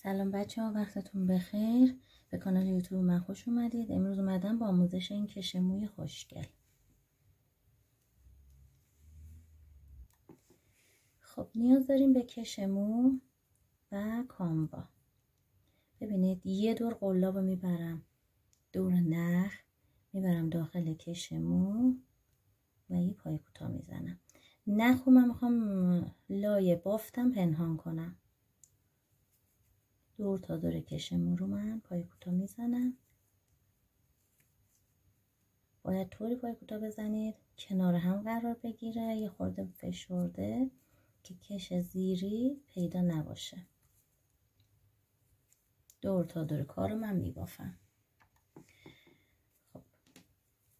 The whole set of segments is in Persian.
سلام بچه ها، وقتتون بخیر. به کانال یوتیوب من خوش اومدید. امروز اومدم با آموزش این کش موی خوشگل. خب نیاز داریم به کش مو و کاموا. ببینید یه دور قلاب میبرم دور نخ، میبرم داخل کش مو و یه پای کوتاه میزنم. نخو من میخوام لای بافتم پنهان کنم. دور تا دور کش مو رو من پای کوتاه میزنم. باید طوری پای کوتاه بزنید کنار هم قرار بگیره، یه خورده فشرده که کش زیری پیدا نباشه. دور تا دور کارو من میبافم. خب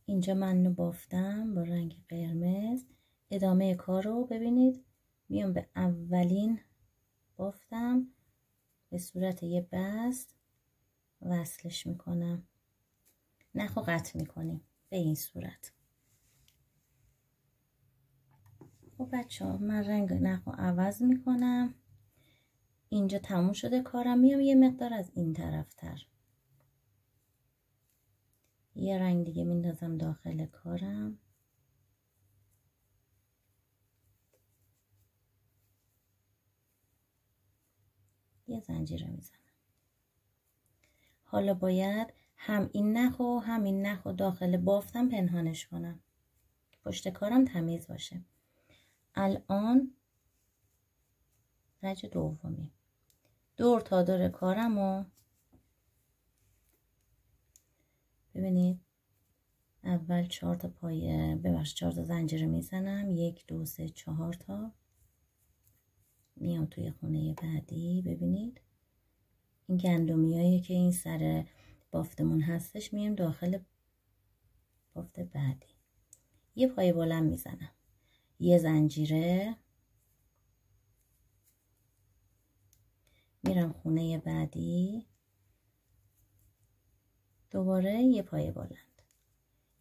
اینجا من اینو بافتم با رنگ قرمز. ادامه کارو ببینید، میام به اولین بافتم به صورت یه بست وصلش میکنم. نخو قطع میکنیم به این صورت. خب بچه ها، من رنگ نخو عوض میکنم. اینجا تموم شده کارم. میام یه مقدار از این طرف تر یه رنگ دیگه میندازم داخل کارم. یه زنجیره میزنم. حالا باید هم این نخو هم این نخو داخل بافتم پنهانش کنم، پشت کارم تمیز باشه. الان رج دومی، دور تا دور کارم و ببینید اول 4 تا پایه 4 تا زنجیره میزنم. 1 2 3 4 تا. میام توی خونه بعدی. ببینید این گندمیایی که این سر بافتمون هستش میام داخل بافت بعدی. یه پایه بلند میزنم، یه زنجیره، میرم خونه بعدی. دوباره یه پایه بلند،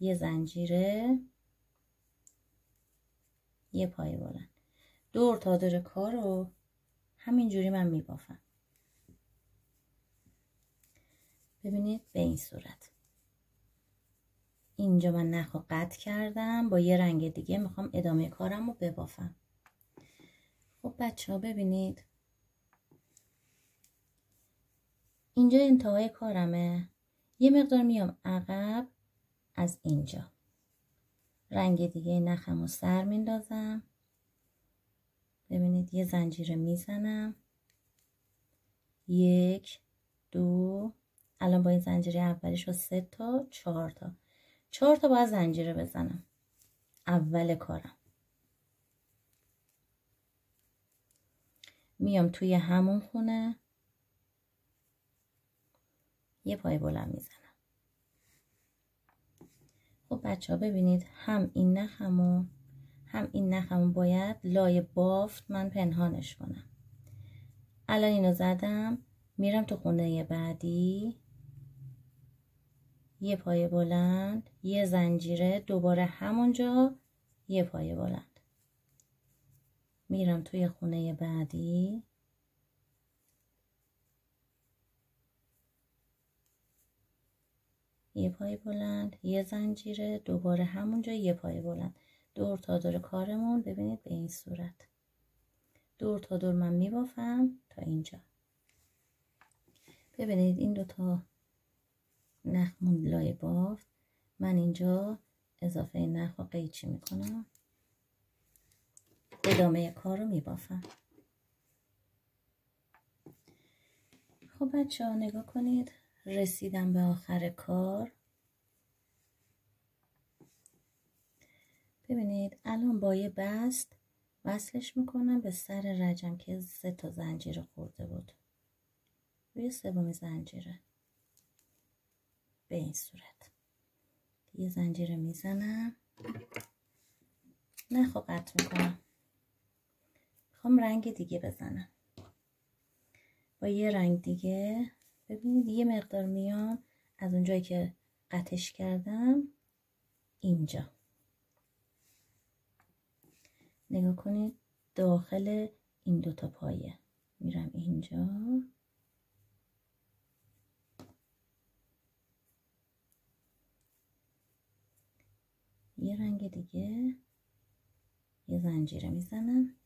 یه زنجیره، یه پایه بلند. دور تا دور کار رو همینجوری من میبافم. ببینید به این صورت. اینجا من نخو قطع کردم، با یه رنگ دیگه میخوام ادامه کارم رو ببافم. خب بچه ها ببینید اینجا انتهای کارمه. یه مقدار میام عقب از اینجا، رنگ دیگه نخم رو سر میندازم. ببینید یه زنجیره میزنم. 1 2، الان با این زنجیره اولیش رو 3 تا 4 تا 4 تا باید زنجیره بزنم اول کارم. میام توی همون خونه یه پای بلند میزنم. خب بچه ها ببینید هم این نخمو هم این نخمو باید لای بافت من پنهانش کنم. الان اینو زدم، میرم تو خونه بعدی. یه پای بلند، یه زنجیره، دوباره همونجا یه پای بلند. میرم توی خونه بعدی. یه پای بلند، یه زنجیره، دوباره همونجا یه پای بلند. دور تا دور کارمون ببینید به این صورت. دور تا دور من میبافم تا اینجا. ببینید این دوتا نخمون لای بافت، من اینجا اضافه نخ و قیچی میکنم. ادامه کار رو میبافم. خب بچه ها نگاه کنید، رسیدم به آخر کار. ببینید الان با یه بست وصلش میکنم به سر رجم که 3 تا زنجیره خورده بود. روی سومی زنجیره به این صورت یه زنجیره میزنم. نخو قطع میکنم. میخوام رنگ دیگه بزنم با یه رنگ دیگه. ببینید یه مقدار میام از اونجایی که قطعش کردم اینجا. نگاه کنید داخل این دوتا پایه میرم اینجا یه رنگ دیگه یه زنجیره میزنم.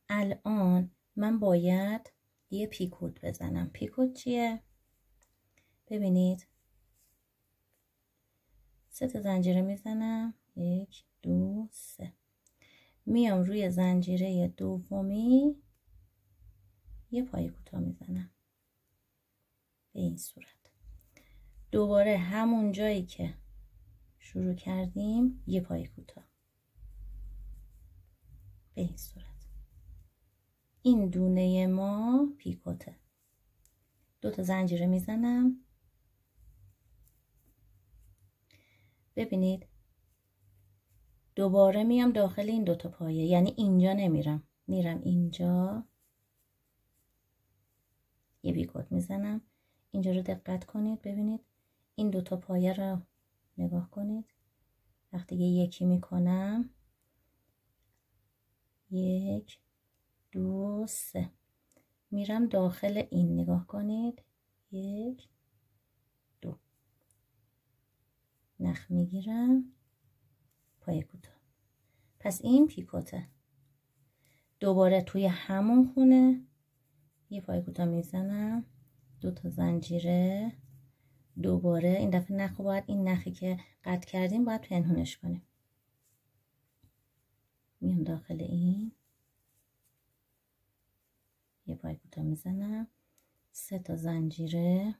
الان من باید یه پیکوت بزنم. پیکوت چیه؟ ببینید 3 تا زنجیره میزنم، 1 2 3. میام روی زنجیره دومی یه پای کوتاه میزنم به این صورت. دوباره همون جایی که شروع کردیم یه پای کوتاه به این صورت. این دونه ما پیکوته. 2 تا زنجیره میزنم. ببینید دوباره میام داخل این 2 تا پایه، یعنی اینجا نمیرم، میرم اینجا یه پیکوت میزنم. اینجا رو دقت کنید، ببینید این 2 تا پایه رو نگاه کنید. وقتی یکی میکنم 1 2 3 میرم داخل این، نگاه کنید 1 2 نخ میگیرم پای کوتاه. پس این پیکوته. دوباره توی همون خونه یه پای کوتاه میزنم، 2 تا زنجیره. دوباره این دفعه نخ رو باید این نخی که قطع کردیم باید پنهونش کنیم. میام داخل این یه پای کوتاه میزنم، 3 تا زنجیره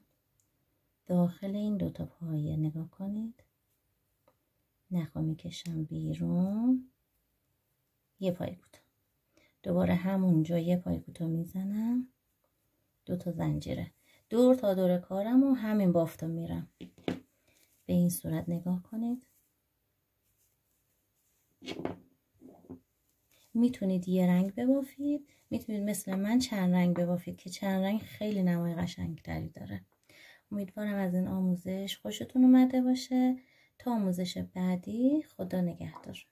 داخل این 2 تا پایه، نگاه کنید نخ رو میکشم بیرون، یه پای کوتاه. دوباره همونجا یه پای کوتاه میزنم، 2 تا زنجیره. دور تا دور کارم و همین بافتو میرم به این صورت، نگاه کنید. میتونید یه رنگ ببافید، میتونید مثل من چند رنگ ببافید که چند رنگ خیلی نمای قشنگتری داره. امیدوارم از این آموزش خوشتون اومده باشه. تا آموزش بعدی، خدا نگهدار.